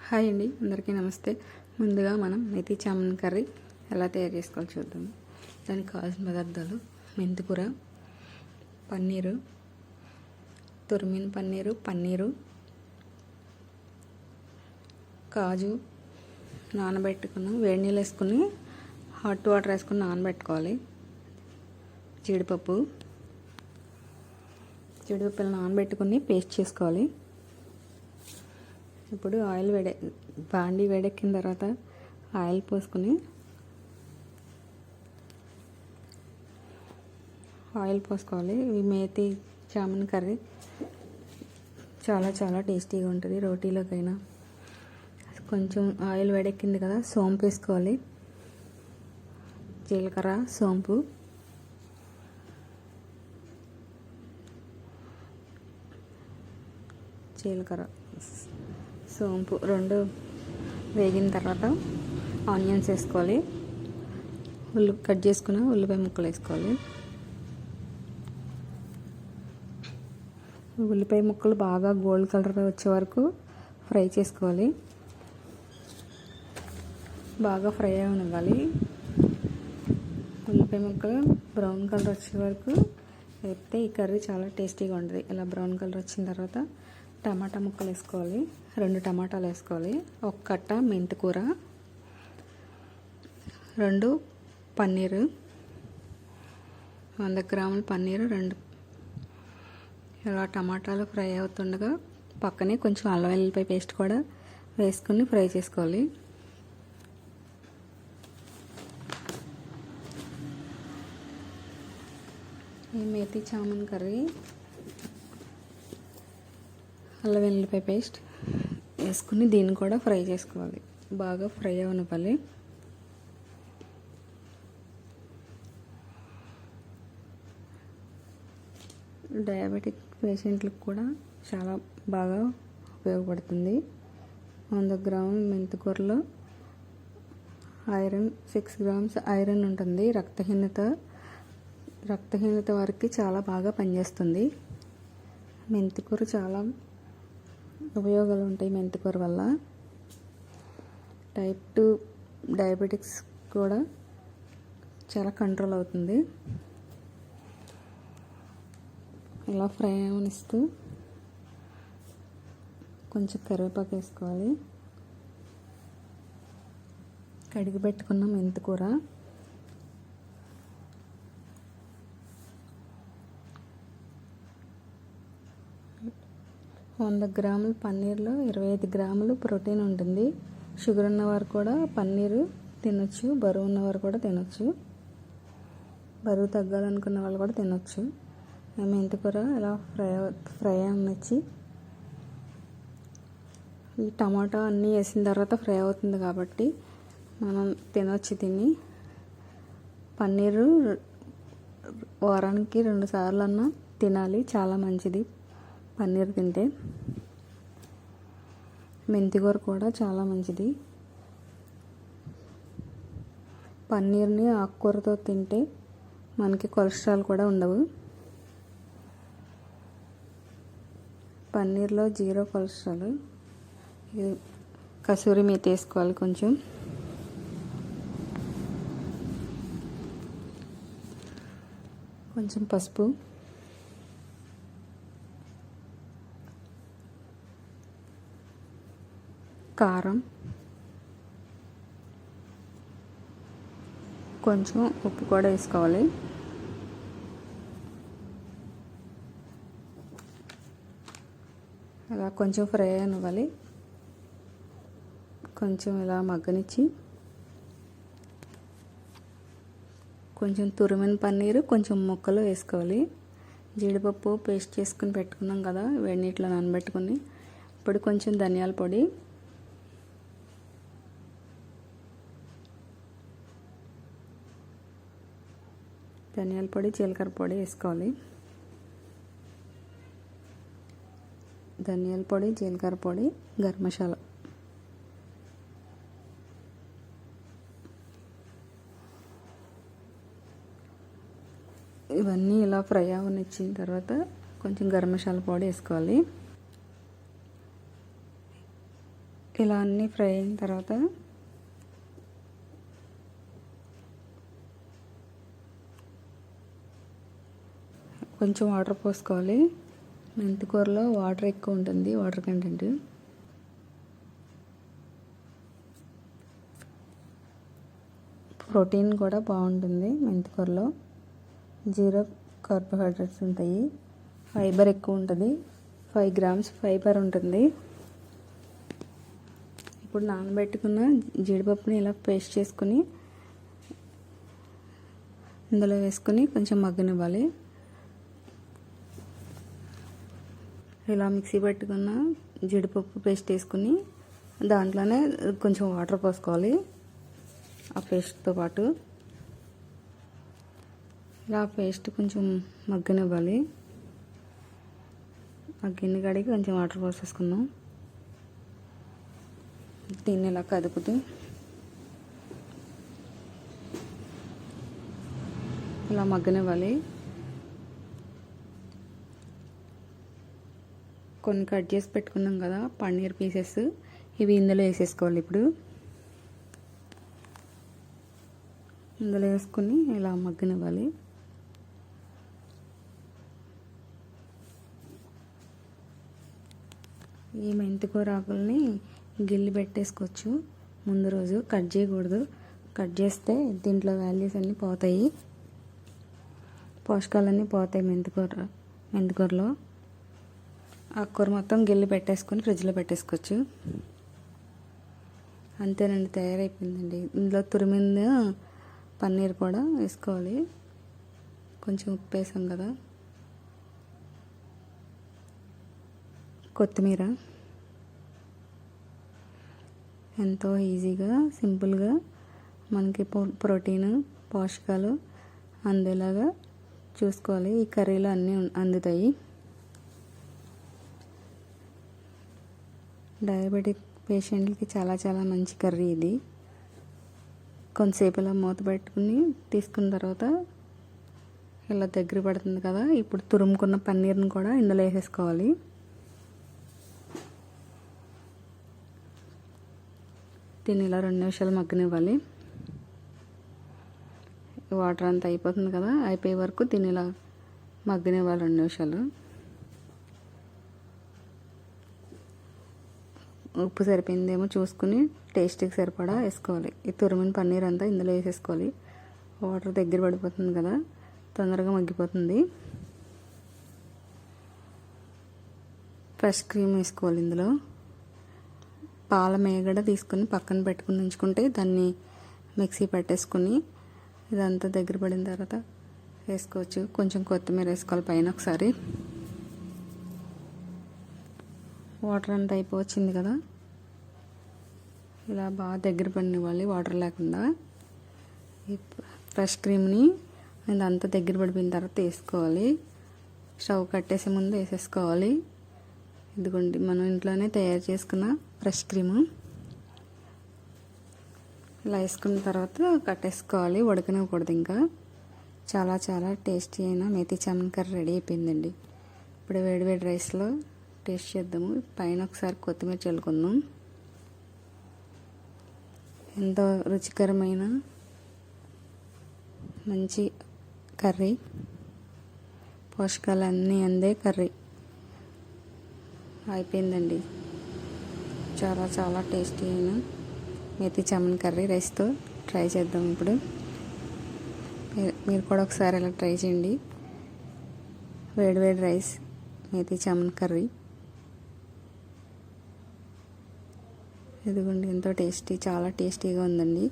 Hi అండి, అందరికీ నమస్తే. ముందుగా మనం మెథి చామన్ కర్రీ ఎలా తయారు చేసుకోవాలో చూద్దాం. దానికి కావాల్సిన పదార్థాలు: మెంతికూర, పన్నీరు, తురిమిన పన్నీరు, కాజు నానబెట్టుకుని వేడి నీళ్ళు వేసుకుని హాట్ వాటర్ వేసుకుని నానబెట్టుకోవాలి. జీడిపప్పు నానబెట్టుకుని పేస్ట్ చేసుకోవాలి. ఇప్పుడు బాండీ వేడెక్కిన తర్వాత ఆయిల్ పోసుకుని పోసుకోవాలి. ఈ మేతి చామన్ కర్రీ చాలా చాలా టేస్టీగా ఉంటుంది. రోటీలోకైనా. కొంచెం ఆయిల్ వేడెక్కింది కదా, సోంపు వేసుకోవాలి. జీలకర్ర, సోంపు, సోంపు రెండు వేగిన తర్వాత ఆనియన్స్ వేసుకోవాలి. కట్ చేసుకున్న ఉల్లిపాయ ముక్కలు వేసుకోవాలి. ఉల్లిపాయ ముక్కలు బాగా గోల్డ్ కలర్ వచ్చే వరకు ఫ్రై చేసుకోవాలి. బాగా ఫ్రై అవ్వాలి. ఉల్లిపాయ ముక్కలు బ్రౌన్ కలర్ వచ్చే వరకు వేపితే ఈ కర్రీ చాలా టేస్టీగా ఉంటుంది. ఇలా బ్రౌన్ కలర్ వచ్చిన తర్వాత టమాటా ముక్కలు వేసుకోవాలి. 2 టమాటాలు వేసుకోవాలి. 1 కట్ట మెంతికూర, 2 పన్నీరు, 100 గ్రాముల పన్నీరు 2. ఇలా టమాటాలు ఫ్రై అవుతుండగా పక్కనే కొంచెం అల్లం వెల్లుల్లిపాయ పేస్ట్ కూడా వేసుకుని ఫ్రై చేసుకోవాలి. ఈ మేతి చామన్ కర్రీ అల్లం వెల్లుల్లిపాయ పేస్ట్ వేసుకుని దీన్ని కూడా ఫ్రై చేసుకోవాలి. బాగా ఫ్రై అవ్వనివ్వాలి. డయాబెటిక్ పేషెంట్లకు కూడా చాలా బాగా ఉపయోగపడుతుంది. 100 గ్రాముల మెంతికూరలో 6 గ్రామ్స్ ఐరన్ ఉంటుంది. రక్తహీనత వారికి చాలా బాగా పనిచేస్తుంది. మెంతికూర చాలా ఉపయోగాలు ఉంటాయి. మెంతికూర వల్ల టైప్ 2 డయాబెటిక్స్ కూడా చాలా కంట్రోల్ అవుతుంది. ఇలా ఫ్రై అవనిస్తూ కొంచెం కరివేపాకు వేసుకోవాలి. కడిగి పెట్టుకున్న మెంతికూర, వంద గ్రాముల పన్నీర్లో 25 గ్రాములు ప్రోటీన్ ఉంటుంది. షుగర్ ఉన్నవారు కూడా పన్నీరు తినొచ్చు. బరువు ఉన్నవారు కూడా తినొచ్చు. బరువు తగ్గాలనుకున్న వాళ్ళు కూడా తినొచ్చు. మెంతికూర ఇలా ఫ్రై అవ్వనిచ్చి ఈ టమాటా అన్నీ వేసిన తర్వాత ఫ్రై అవుతుంది కాబట్టి మనం తినొచ్చు. తిని పన్నీరు వారానికి 2 సార్లు అన్నా తినాలి. చాలా మంచిది పన్నీర్ తింటే. మెంతికూర కూడా చాలా మంచిది. పన్నీర్ని ఆకుకూరతో తింటే మనకి కొలెస్ట్రాల్ కూడా ఉండవు. పన్నీర్లో 0 కొలెస్ట్రాల్. ఇది కసూరి మేతి వేసుకోవాలి. కొంచెం పసుపు, కారం, కొంచెం ఉప్పు కూడా వేసుకోవాలి. అలా కొంచెం ఫ్రై అవ్వాలి. కొంచెం ఇలా మగ్గనిచ్చి కొంచెం తురిమిన పన్నీరు కొంచెం ముక్కలు వేసుకోవాలి. జీడిపప్పు పేస్ట్ చేసుకుని పెట్టుకున్నాం కదా, వేడి నీటిలో నానబెట్టుకుని. ఇప్పుడు కొంచెం ధనియాల పొడి, జీలకర్ర పొడి వేసుకోవాలి. ధనియాల పొడి, జీలకర్ర పొడి, గరం మసాలా. ఇవన్నీ ఇలా ఫ్రై అవనిచ్చిన తర్వాత కొంచెం గరం మసాలా పొడి వేసుకోవాలి. ఇలా అన్నీ ఫ్రై అయిన తర్వాత కొంచెం వాటర్ పోసుకోవాలి. మెంతికూరలో వాటర్ ఎక్కువ ఉంటుంది, వాటర్ కంటెంట్. ప్రోటీన్ కూడా బాగుంటుంది మెంతికూరలో. 0 కార్బోహైడ్రేట్స్ ఉంటాయి, ఫైబర్ ఎక్కువ ఉంటుంది. 5 grams ఫైబర్ ఉంటుంది. ఇప్పుడు నానబెట్టుకున్న జీడిపప్పుని ఇలా పేస్ట్ చేసుకుని ఇందులో వేసుకుని కొంచెం మగ్గనివ్వాలి. ఇలా మిక్సీ పెట్టుకున్న జీడిపప్పు పేస్ట్ వేసుకుని దాంట్లోనే కొంచెం వాటర్ పోసుకోవాలి ఆ పేస్ట్తో పాటు. ఇలా పేస్ట్ కొంచెం మగ్గనివ్వాలి. ఆ గిన్నె కడిగి కొంచెం వాటర్ పోసేసుకుందాం. దీన్ని ఇలా కదుపుతూ ఇలా మగ్గనివ్వాలి. కొన్ని కట్ చేసి పెట్టుకున్నాం కదా పన్నీర్ పీసెస్, ఇవి ఇందులో వేసేసుకోవాలి. ఇప్పుడు ఇందులో వేసుకుని ఇలా మగ్గనివ్వాలి. ఈ మెంతికూర ఆకుల్ని గిల్లి పెట్టేసుకోవచ్చు. ముందు రోజు కట్ చేయకూడదు. కట్ చేస్తే దీంట్లో వాల్యూస్ అన్నీ పోతాయి, పోషకాలన్నీ పోతాయి మెంతికూరలో. ఆకుకూర మొత్తం గిల్లి పెట్టేసుకొని ఫ్రిడ్జ్లో పెట్టేసుకోవచ్చు. అంతేనండి, తయారైపోయిందండి. ఇందులో తురిమింద పన్నీర్ కూడా వేసుకోవాలి. కొంచెం ఉప్పు వేసాం కదా, కొత్తిమీర. ఎంతో ఈజీగా సింపుల్గా మనకి ప్రోటీన్ పోషకాలు అందేలాగా చూసుకోవాలి. ఈ కర్రీలో అన్నీ అందుతాయి. డయాబెటిక్ పేషెంట్లకి చాలా చాలా మంచి కర్రీ ఇది. కొంతసేపు ఇలా మూత పెట్టుకుని తీసుకున్న తర్వాత ఇలా దగ్గర పడుతుంది కదా, ఇప్పుడు తురుముకున్న పన్నీర్ని కూడా ఇందులో వేసేసుకోవాలి. దీన్ని ఇలా 2 నిమిషాలు మగ్గనివ్వాలి. వాటర్ అంతా అయిపోతుంది కదా, అయిపోయే వరకు దీన్ని ఇలా మగ్గనివ్వాలి 2 నిమిషాలు. ఉప్పు సరిపోయిందేమో చూసుకుని టేస్ట్కి సరిపడా వేసుకోవాలి. ఈ తురిమిన పన్నీర్ అంతా ఇందులో వేసేసుకోవాలి. వాటర్ దగ్గర పడిపోతుంది కదా, తొందరగా మగ్గిపోతుంది. ఫ్రెష్ క్రీమ్ వేసుకోవాలి. ఇందులో పాల మేగడ తీసుకుని పక్కన పెట్టుకుని ఉంచుకుంటే దాన్ని మిక్సీ పట్టేసుకుని ఇదంతా దగ్గర పడిన తర్వాత వేసుకోవచ్చు. కొంచెం కొత్తిమీర వేసుకోవాలి పైన ఒకసారి. వాటర్ అంతా అయిపోవచ్చింది కదా, ఇలా బాగా దగ్గర పడినివ్వాలి వాటర్ లేకుండా. ఈ ఫ్రెష్ క్రీమ్ని ఇదంతా దగ్గర పడిపోయిన తర్వాత వేసుకోవాలి. స్టవ్ కట్టేసే ముందు వేసేసుకోవాలి. ఇదిగోండి మనం ఇంట్లోనే తయారు చేసుకున్న ఫ్రెష్ క్రీము. ఇలా వేసుకున్న తర్వాత కట్టేసుకోవాలి, ఉడకనివ్వకూడదు ఇంకా. చాలా చాలా టేస్టీ అయిన మేతి చామన్ కర్రీ రెడీ అయిపోయిందండి. ఇప్పుడు వేడివేడి రైస్లో టేస్ట్ చేద్దాము. పైన ఒకసారి కొత్తిమీర చల్లుకుందాం. ఎంతో రుచికరమైన మంచి కర్రీ, పోషకాలన్నీ అందే కర్రీ అయిపోయిందండి. చాలా చాలా టేస్టీ అయిన మేతి చామన్ కర్రీ రైస్తో ట్రై చేద్దాం. ఇప్పుడు మీరు కూడా ఒకసారి ఇలా ట్రై చేయండి. వేడివేడి రైస్, మేతి చామన్ కర్రీ. ఇదిగోండి ఎంతో టేస్టీ, చాలా టేస్టీగా ఉందండి.